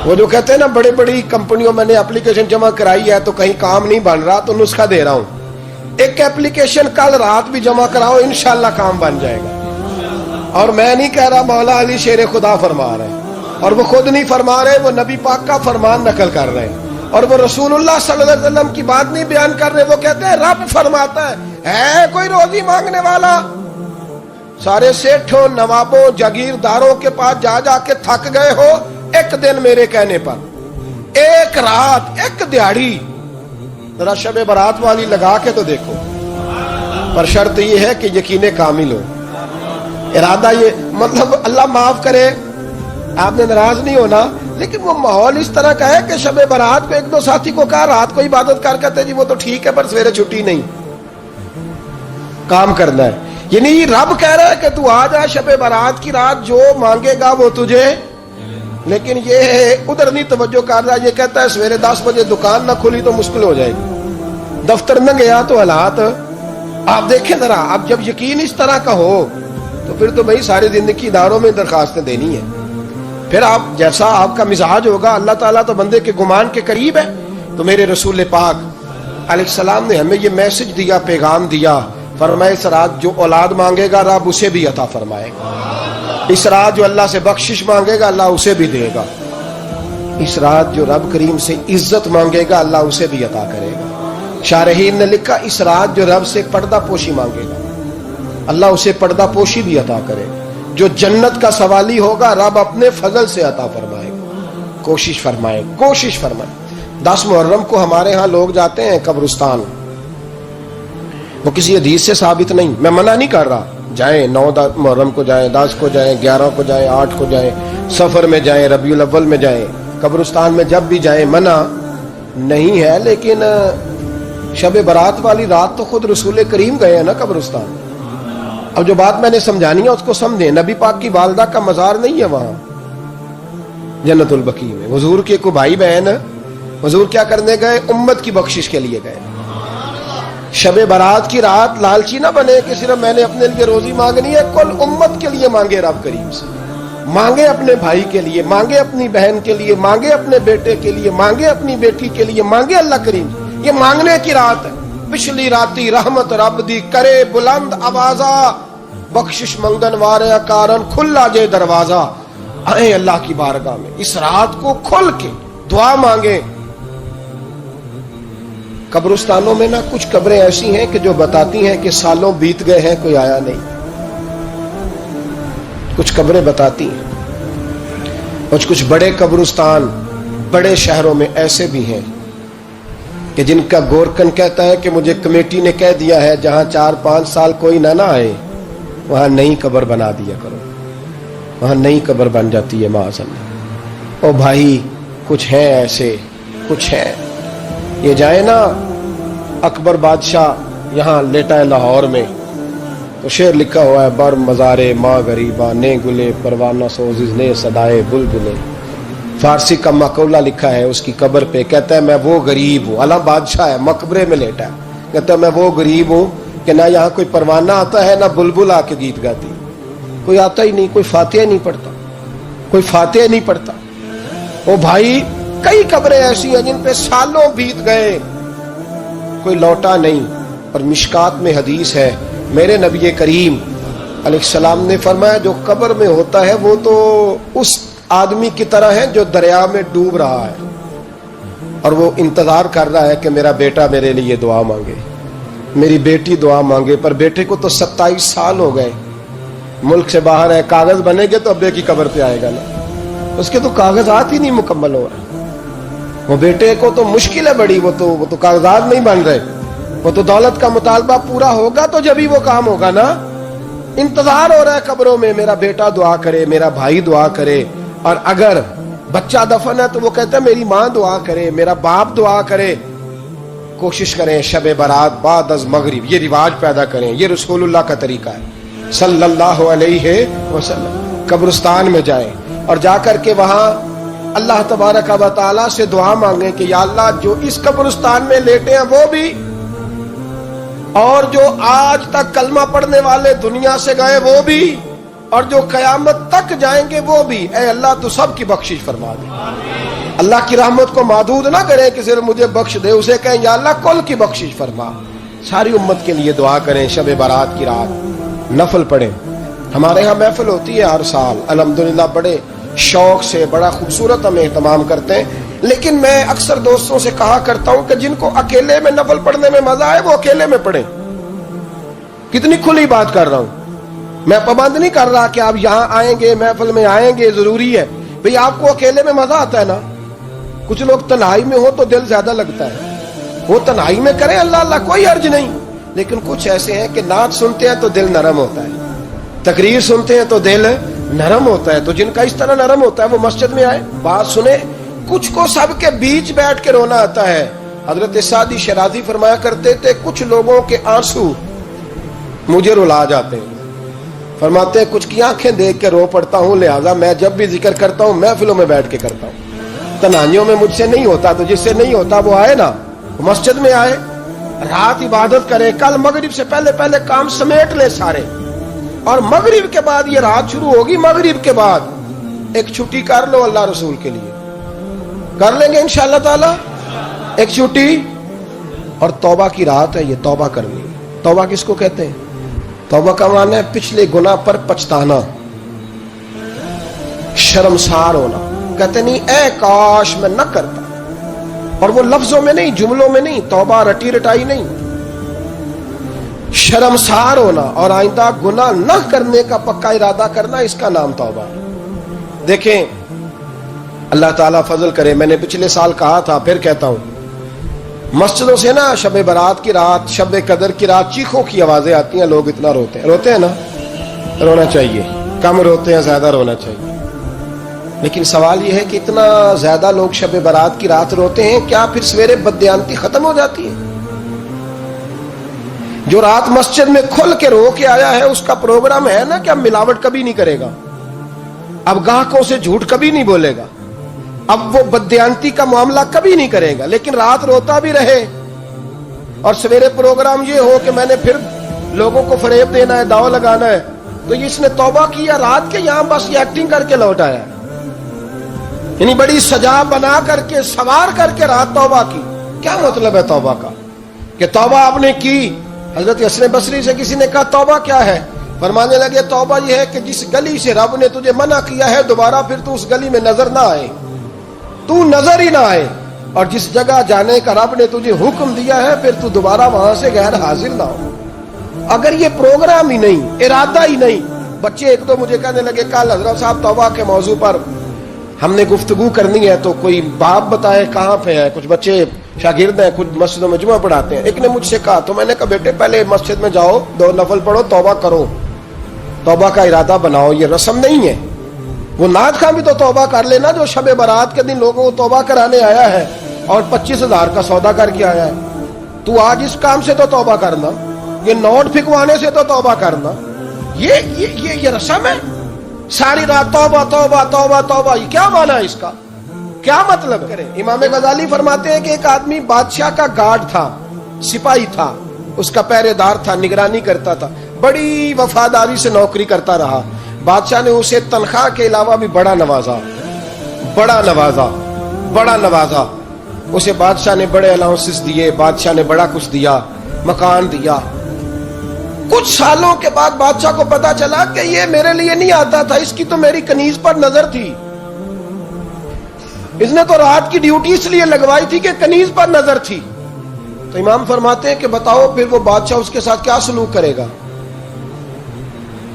وہ جو کہتے ہیں نا بڑی بڑی کمپنیوں میں نے اپلیکیشن جمع کرائی ہے تو کہیں کام نہیں بن رہا، تو نسخہ دے رہا ہوں، ایک اپلیکیشن کل رات بھی جمع کراؤ انشاءاللہ کام بن جائے گا۔ اور میں نہیں کہہ رہا، مولا علی شیر خدا فرما رہے ہیں، اور وہ خود نہیں فرما رہے، وہ نبی پاک کا فرمان نقل کر رہے ہیں، اور وہ رسول اللہ صلی اللہ علیہ وسلم کی بات نہیں بیان کر رہے۔ وہ کہتے ہیں رب فرماتا ہے کوئی روزی مانگنے والا؟ سارے سیٹھوں، نوابوں، جاگیرداروں کے پاس جا جا کے تھک گئے ہو، ایک دن میرے کہنے پر، ایک رات، ایک دیہڑی، ذرا شب برات والی لگا کے تو دیکھو۔ پر شرط یہ ہے کہ یقین کامل ہو، ارادہ یہ، مطلب اللہ معاف کرے، آپ نے ناراض نہیں ہونا، لیکن وہ ماحول اس طرح کا ہے کہ شب برات کو ایک دو ساتھی کو کہا رات کو عبادت کر کہتے جی وہ تو ٹھیک ہے پر سویرے چھٹی نہیں، کام کرنا ہے۔ یعنی رب کہہ رہا ہے کہ تو آ جا شب برات کی رات، جو مانگے گا وہ تجھے، لیکن یہ ادھر نہیں توجہ کر رہا، یہ کہتا ہے سویرے 10 بجے دکان نہ کھلی تو مشکل ہو جائے گی، دفتر نہ گیا تو حالات آپ دیکھیں ذرا۔ اب جب یقین اس طرح کا ہو تو پھر تو بھائی ساری زندگی اداروں میں درخواستیں دینی ہے، پھر آپ جیسا آپ کا مزاج ہوگا، اللہ تعالیٰ تو بندے کے گمان کے قریب ہے۔ تو میرے رسول پاک علیہ السلام نے ہمیں یہ میسج دیا، پیغام دیا، فرمائے اس رات جو اولاد مانگے گا رب اسے بھی عطا فرمائے گا، اس رات جو اللہ سے بخشش مانگے گا اللہ اسے بھی دے گا، اس رات جو رب کریم سے عزت مانگے گا اللہ اسے بھی عطا کرے گا۔ شارحین نے لکھا اس رات جو رب سے پردہ پوشی مانگے گا اللہ اسے پردہ پوشی بھی عطا کرے گا، جو جنت کا سوالی ہوگا رب اپنے فضل سے عطا فرمائے گا۔ کوشش فرمائے، کوشش فرمائے۔ 10 محرم کو ہمارے ہاں لوگ جاتے ہیں قبرستان، وہ کسی حدیث سے ثابت نہیں، میں منع نہیں کر رہا، جائیں، 9 محرم کو جائیں، 10 کو جائیں، 11 کو جائیں، 8 کو جائیں، سفر میں جائیں، ربیع الاول میں جائیں، قبرستان میں جب بھی جائیں، منع نہیں ہے، لیکن شب برات والی رات تو خود رسول کریم گئے ہیں نا قبرستان۔ اب جو بات میں نے سمجھانی ہے اس کو سمجھیں، نبی پاک کی والدہ کا مزار نہیں ہے وہاں جنت البقیع میں، حضور کے کو بھائی بہن، حضور کیا کرنے گئے؟ امت کی بخشش کے لیے گئے۔ شب برات کی رات لالچی نہ بنے کہ صرف میں نے اپنے لیے روزی مانگنی ہے، کل امت کے لیے مانگے، رب کریم سے مانگے، اپنے بھائی کے لیے مانگے، اپنی بہن کے لیے مانگے، اپنے بیٹے کے لیے مانگے، اپنی بیٹی کے لیے مانگے، اللہ کریم یہ مانگنے کی رات ہے۔ پچھلی راتی رحمت رب دی کرے بلند آوازہ، بخشش منگن وارے کارن کھلا جے دروازہ، آئیں اللہ کی بارگاہ میں اس رات کو کھل کے دعا مانگے۔ قبرستانوں میں نا کچھ قبریں ایسی ہیں کہ جو بتاتی ہیں کہ سالوں بیت گئے ہیں کوئی آیا نہیں، کچھ قبریں بتاتی ہیں، اور کچھ بڑے قبرستان بڑے شہروں میں ایسے بھی ہیں کہ جن کا گورکن کہتا ہے کہ مجھے کمیٹی نے کہہ دیا ہے جہاں 4-5 سال کوئی نہ آئے وہاں نئی قبر بنا دیا کرو، وہاں نئی قبر بن جاتی ہے معاذ اللہ۔ او بھائی کچھ ہیں ایسے، کچھ ہیں، یہ جائے نا اکبر بادشاہ یہاں لیٹا ہے لاہور میں، تو شعر لکھا ہوا ہے، بر مزارے ماں غریباں نے گلے پروانہ سوزز نے صدائے بلبلے، فارسی کا مقولہ لکھا ہے اس کی قبر پہ، کہتا ہے میں وہ غریب ہوں، اعلیٰ بادشاہ ہے مقبرے میں لیٹا ہے، کہتا ہے میں وہ غریب ہوں کہ نہ یہاں کوئی پروانہ آتا ہے نہ بلبل آ کے گیت گاتی، کوئی آتا ہی نہیں، کوئی فاتحہ نہیں پڑھتا، کوئی فاتحہ نہیں پڑھتا۔ وہ بھائی کئی قبریں ایسی ہیں جن پہ سالوں بیت گئے کوئی لوٹا نہیں۔ اور مشکات میں حدیث ہے، میرے نبی کریم علیہ السلام نے فرمایا جو قبر میں ہوتا ہے وہ تو اس آدمی کی طرح ہے جو دریا میں ڈوب رہا ہے اور وہ انتظار کر رہا ہے کہ میرا بیٹا میرے لیے دعا مانگے، میری بیٹی دعا مانگے، پر بیٹے کو تو 27 سال ہو گئے، ملک سے باہر ہے، کاغذ بنے گے تو ابے کی قبر پہ آئے گا نا، اس کے تو کاغذات ہی نہیں مکمل ہو رہے، وہ بیٹے کو تو مشکل ہے بڑی، وہ تو کاغذات نہیں بن رہے، وہ تو دولت کا مطالبہ پورا ہوگا تو جب ہی وہ کام ہوگا نا۔ انتظار ہو رہا ہے قبروں میں میرا بیٹا دعا کرے، میرا بھائی دعا کرے، اور اگر بچہ دفن ہے تو وہ کہتا ہے میری ماں دعا کرے، میرا باپ دعا کرے۔ کوشش کریں شب برات بعد از مغرب یہ رواج پیدا کریں، یہ رسول اللہ کا طریقہ ہے صلی اللہ علیہ وسلم۔ قبرستان میں جائیں اور جا کر کے وہاں اللہ تبارک و تعالیٰ سے دعا مانگیں کہ یا اللہ جو اس قبرستان میں لیٹے ہیں وہ بھی، اور جو آج تک کلمہ پڑھنے والے دنیا سے گئے وہ بھی، اور جو قیامت تک جائیں گے وہ بھی، اے اللہ تو سب کی بخشش فرما دے۔ اللہ کی رحمت کو محدود نہ کریں کہ صرف مجھے بخش دے، اسے کہیں یا اللہ کل کی بخشش فرما۔ ساری امت کے لیے دعا کریں، شب برات کی رات نفل پڑھیں۔ ہمارے ہاں محفل ہوتی ہے ہر سال الحمدللہ، بڑے شوق سے بڑا خوبصورت ہم اہتمام کرتے ہیں، لیکن میں اکثر دوستوں سے کہا کرتا ہوں کہ جن کو اکیلے میں نفل پڑھنے میں مزہ آئے وہ اکیلے میں پڑھیں۔ کتنی کھلی بات کر رہا ہوں، میں پابند نہیں کر رہا کہ آپ یہاں آئیں گے محفل میں آئیں گے ضروری ہے بھئی، آپ کو اکیلے میں مزہ آتا ہے نا۔ کچھ لوگ تنہائی میں ہو تو دل زیادہ لگتا ہے، وہ تنہائی میں کریں اللہ اللہ کوئی حرج نہیں، لیکن کچھ ایسے ہیں کہ نعت سنتے ہیں تو دل نرم ہوتا ہے، تقریر سنتے ہیں تو دل نرم ہوتا ہے، تو جن کا اس طرح نرم ہوتا ہے وہ مسجد میں آئے بات سنیں۔ کچھ کو سب کے بیچ بیٹھ کے رونا آتا ہے۔ حضرت سعدی شرازی فرمایا کرتے تھے کچھ لوگوں کے آنسو مجھے رلا جاتے ہیں، فرماتے ہیں کچھ کی آنکھیں دیکھ کے رو پڑتا ہوں، لہذا میں جب بھی ذکر کرتا ہوں محفلوں میں بیٹھ کے کرتا ہوں، تنہائیوں میں مجھ سے نہیں ہوتا، تو جس سے نہیں ہوتا وہ آئے نا، مسجد میں آئے، رات عبادت کرے، کل مغرب سے پہلے پہلے کام سمیٹ لے سارے، اور مغرب کے بعد یہ رات شروع ہوگی، مغرب کے بعد ایک چھٹی کر لو اللہ رسول کے لیے، کر لیں گے انشاءاللہ تعالی ایک چھٹی، اور توبہ کی رات ہے یہ، توبہ کرنی۔ توبہ کس کو کہتے ہیں؟ توبہ کا معنی ہے پچھلے گناہ پر پچھتانا، شرمسار ہونا، کہتے نہیں اے کاش میں نہ کرتا، اور وہ لفظوں میں نہیں جملوں میں نہیں، توبہ رٹی رٹائی نہیں، شرمسار ہونا اور آئندہ گناہ نہ کرنے کا پکا ارادہ کرنا، اس کا نام توبہ۔ دیکھیں اللہ تعالیٰ فضل کرے، میں نے پچھلے سال کہا تھا پھر کہتا ہوں، مسجدوں سے نا شب برات کی رات، شب قدر کی رات چیخوں کی آوازیں آتی ہیں، لوگ اتنا روتے ہیں نا، رونا چاہیے، کم روتے ہیں زیادہ رونا چاہیے، لیکن سوال یہ ہے کہ اتنا زیادہ لوگ شب برات کی رات روتے ہیں، کیا پھر سویرے بددیانتی ختم ہو جاتی ہے؟ جو رات مسجد میں کھل کے رو کے آیا ہے اس کا پروگرام ہے نا کہ اب ملاوٹ کبھی نہیں کرے گا، اب گاہکوں سے جھوٹ کبھی نہیں بولے گا، اب وہ بددیانتی کا معاملہ کبھی نہیں کرے گا، لیکن رات روتا بھی رہے اور سویرے پروگرام یہ ہو کہ میں نے پھر لوگوں کو فریب دینا ہے، داؤ لگانا ہے، تو اس نے توبہ کیا رات کے، یہاں بس یہ ایکٹنگ کر کے لوٹ آیا، یعنی بڑی سجا بنا کر کے سوار کر کے رات توبہ کی۔ کیا مطلب ہے توبہ کا؟ کہ توبہ آپ نے کی۔ حضرت حسن بصری سے کسی نے کہا توبہ کیا ہے؟ فرمانے لگے توبہ یہ ہے کہ جس گلی سے رب نے تجھے منع کیا ہے دوبارہ پھر تو اس گلی میں نظر نہ آئے، تو نظر ہی نہ آئے، اور جس جگہ جانے کا رب نے تجھے حکم دیا ہے پھر تو دوبارہ وہاں سے غیر حاضر نہ ہو۔ اگر یہ پروگرام ہی نہیں، ارادہ ہی نہیں، بچے ایک تو مجھے کہنے لگے کل حضرت صاحب توبہ کے موضوع پر ہم نے گفتگو کرنی ہے، تو کوئی باپ بتائے کہاں پہ ہے، کچھ بچے شاگرد ہیں، کچھ مسجدوں میں جمعہ پڑھاتے ہیں۔ ایک نے مجھ سے کہا، تو میں نے کہا بیٹے پہلے مسجد میں جاؤ، 2 نفل پڑھو، توبہ کرو، توبہ کا ارادہ بناؤ، یہ رسم نہیں ہے۔ وہ نعت خان بھی تو توبہ کر لینا جو شب برات کے دن لوگوں کو توبہ کرانے آیا ہے اور 25,000 کا سودا کر کے آیا ہے، تو آج اس کام سے تو توبہ کرنا، یہ نوٹ پھکوانے سے تو توبہ کرنا، یہ رسم ہے؟ ساری رات توبہ توبہ توبہ توبہ، یہ کیا معنی ہے اس کا؟ کیا مطلب کریں؟ امام غزالی فرماتے ہیں کہ ایک آدمی بادشاہ کا گارڈ تھا، سپاہی تھا، اس کا پہرے دار تھا، نگرانی کرتا تھا، بڑی وفاداری سے نوکری کرتا رہا۔ بادشاہ نے اسے تنخواہ کے علاوہ بھی بڑا نوازا، اسے بادشاہ نے بڑے الاؤنسز دیے، بادشاہ نے بڑا کچھ دیا، مکان دیا۔ کچھ سالوں کے بعد بادشاہ کو پتا چلا کہ یہ میرے لیے نہیں آتا تھا، اس کی تو میری کنیز پر نظر تھی، اس نے تو رات کی ڈیوٹی اس لیے لگوائی تھی کہ کنیز پر نظر تھی۔ تو امام فرماتے ہیں کہ بتاؤ پھر وہ بادشاہ اس کے ساتھ کیا سلوک کرے گا؟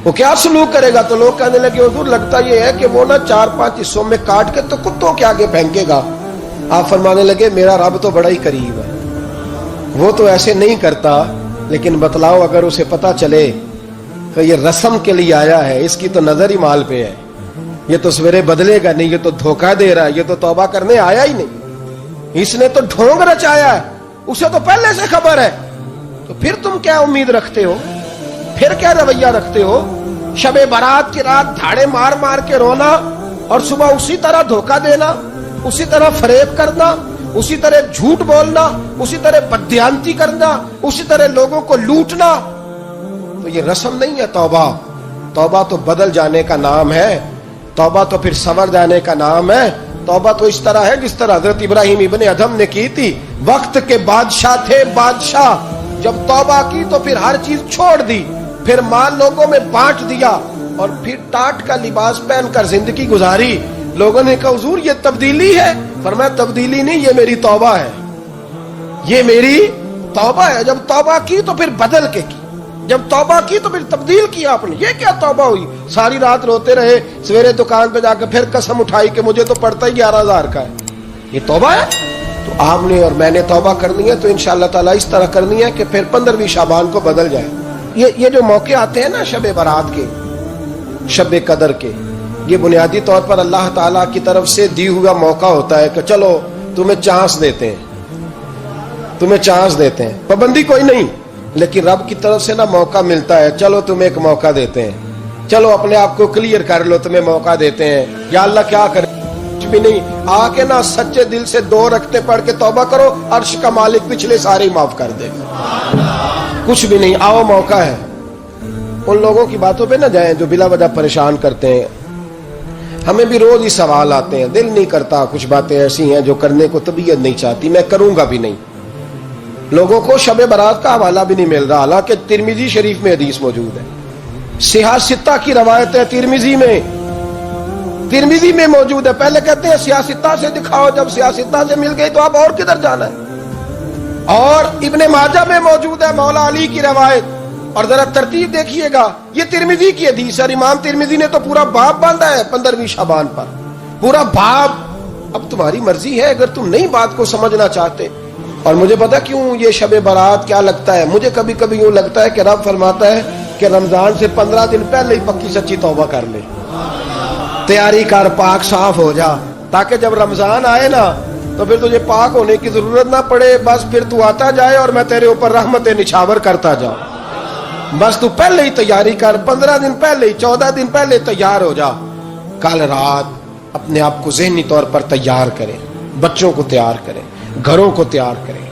وہ کیا سلوک کرے گا؟ تو لوگ کہنے لگے حضور لگتا یہ ہے کہ وہ نا 4-5 حصوں میں کاٹ کے تو کتوں کے آگے پھینکے گا۔ آپ فرمانے لگے میرا رب تو بڑا ہی قریب ہے، وہ تو ایسے نہیں کرتا، لیکن بتلاؤ اگر اسے پتا چلے کہ یہ رسم کے لیے آیا ہے، اس کی تو نظر ہی مال پہ ہے، یہ تو سویرے بدلے گا نہیں، یہ تو دھوکہ دے رہا ہے، یہ تو توبہ کرنے آیا ہی نہیں، اس نے تو ڈھونگ رچایا ہے، اسے تو پہلے سے خبر ہے، تو پھر تم کیا امید رکھتے ہو؟ پھر کیا رویہ رکھتے ہو؟ شب برات کی رات دھاڑے مار مار کے رونا اور صبح اسی طرح دھوکہ دینا، اسی طرح فریب کرنا، اسی طرح جھوٹ بولنا، اسی طرح بددیانتی کرنا، اسی طرح لوگوں کو لوٹنا، تو یہ رسم نہیں ہے توبہ۔ توبہ تو بدل جانے کا نام ہے، توبہ تو پھر سنور جانے کا نام ہے. توبہ تو اس طرح ہے جس طرح حضرت ابراہیم ابن ادھم نے کی تھی. وقت کے بادشاہ تھے بادشاہ، جب توبہ کی تو پھر ہر چیز چھوڑ دی، پھر مال لوگوں میں بانٹ دیا اور پھر ٹاٹ کا لباس پہن کر زندگی گزاری. لوگوں نے کہا حضور یہ تبدیلی ہے. فرمایا تبدیلی نہیں، یہ میری توبہ ہے، یہ میری توبہ ہے. جب توبہ کی تو پھر بدل کے کی، جب توبہ کی تو پھر تبدیل کیا آپ نے. یہ کیا توبہ ہوئی؟ ساری رات روتے رہے، سویرے دکان پہ جا کے پھر قسم اٹھائی کہ مجھے تو پڑتا ہی 11,000 کا ہے. یہ توبہ ہے؟ تو آپ نے اور میں نے توبہ کرنی ہے تو انشاءاللہ تعالیٰ اس طرح کرنی ہے کہ پھر 15ویں شعبان کو بدل جائے. یہ جو موقع آتے ہیں نا شب برات کے، شب قدر کے، یہ بنیادی طور پر اللہ تعالیٰ کی طرف سے دی ہوا موقع ہوتا ہے کہ چلو تمہیں چانس دیتے ہیں، تمہیں چانس دیتے ہیں. پابندی کوئی نہیں، لیکن رب کی طرف سے نا موقع ملتا ہے. چلو تمہیں ایک موقع دیتے ہیں، چلو اپنے آپ کو کلیئر کر لو، تمہیں موقع دیتے ہیں. یا اللہ کیا کرے؟ کچھ بھی نہیں. آ کے نا سچے دل سے 2 رکعتیں پڑھ کے توبہ کرو، عرش کا مالک پچھلے سارے ہی معاف کر دے گا. کچھ بھی نہیں. آؤ موقع ہے. ان لوگوں کی باتوں پہ نہ جائیں جو بلا وجہ پریشان کرتے ہیں. ہمیں بھی روز ہی سوال آتے ہیں، دل نہیں کرتا. کچھ باتیں ایسی ہیں جو کرنے کو طبیعت نہیں چاہتی، میں کروں گا بھی نہیں. لوگوں کو شب برات کا حوالہ بھی نہیں مل رہا، حالانکہ ترمذی شریف میں حدیث موجود ہے. صحاح ستہ کی روایت ہے، ترمذی میں موجود ہے. پہلے کہتے ہیں صحاح ستہ سے دکھاؤ، جب صحاح ستہ سے مل گئی تو آپ اور کدھر جانا ہے. اور ابن ماجہ میں موجود ہے مولا علی کی روایت. اور ذرا ترتیب دیکھیے گا، یہ ترمذی کی حدیث ہے. امام ترمذی نے تو پورا باب باندھا ہے 15ویں شعبان پر، پورا باب. اب تمہاری مرضی ہے اگر تم نئی بات کو سمجھنا چاہتے. اور مجھے پتا کیوں یہ شب برات کیا لگتا ہے، مجھے کبھی کبھی یوں لگتا ہے کہ رب فرماتا ہے کہ رمضان سے 15 دن پہلے ہی پکی سچی توبہ کر لے، تیاری کر، پاک صاف ہو جا، تاکہ جب رمضان آئے نا تو پھر تجھے پاک ہونے کی ضرورت نہ پڑے. بس پھر تو آتا جائے اور میں تیرے اوپر رحمت نچھاور کرتا جاؤں. بس تو پہلے ہی تیاری کر، 15 دن پہلے، 14 دن پہلے تیار ہو جا. کل رات اپنے آپ کو ذہنی طور پر تیار کریں، بچوں کو تیار کریں، گھروں کو تیار کریں.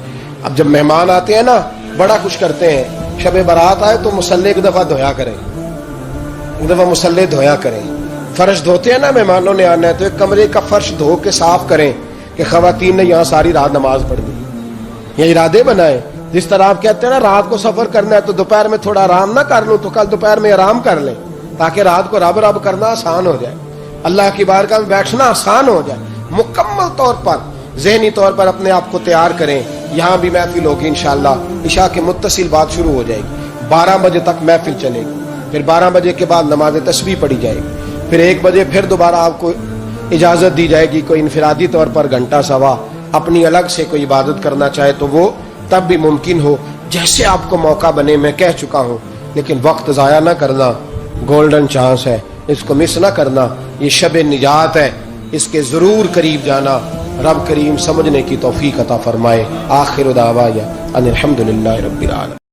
اب جب مہمان آتے ہیں نا بڑا کچھ کرتے ہیں. شب برات آئے تو مصلی ایک دفعہ دھویا کریں، ایک دفعہ مصلی دھویا کریں. فرش دھوتے ہیں نا، مہمانوں نے آنا ہے تو ایک کمرے کا فرش دھو کے صاف کریں کہ خواتین نے یہاں ساری رات نماز پڑھنی. یہ ارادے بنائیں. جس طرح آپ کہتے ہیں نا رات کو سفر کرنا ہے تو دوپہر میں تھوڑا آرام نہ کر لوں تو کل دوپہر میں آرام کر لیں، تاکہ رات کو رب رب کرنا آسان ہو جائے، اللہ کی بارگاہ میں بیٹھنا آسان ہو جائے. مکمل طور پر ذہنی طور پر اپنے آپ کو تیار کریں. یہاں بھی محفل ہوگی انشاءاللہ، عشاء کے متصل بات شروع ہو جائے گی، 12 بجے تک محفل چلے گی. پھر 12 بجے کے بعد نماز تسبیح پڑھی جائے گی. پھر 1 بجے پھر دوبارہ آپ کو اجازت دی جائے گی، کوئی انفرادی طور پر گھنٹہ سوا اپنی الگ سے کوئی عبادت کرنا چاہے تو وہ تب بھی ممکن ہو، جیسے آپ کو موقع بنے. میں کہہ چکا ہوں، لیکن وقت ضائع نہ کرنا، گولڈن چانس ہے، اس کو مس نہ کرنا. یہ شب نجات ہے، اس کے ضرور قریب جانا. رب کریم سمجھنے کی توفیق عطا فرمائے. آخر دعوانا ان الحمدللہ رب العالمین.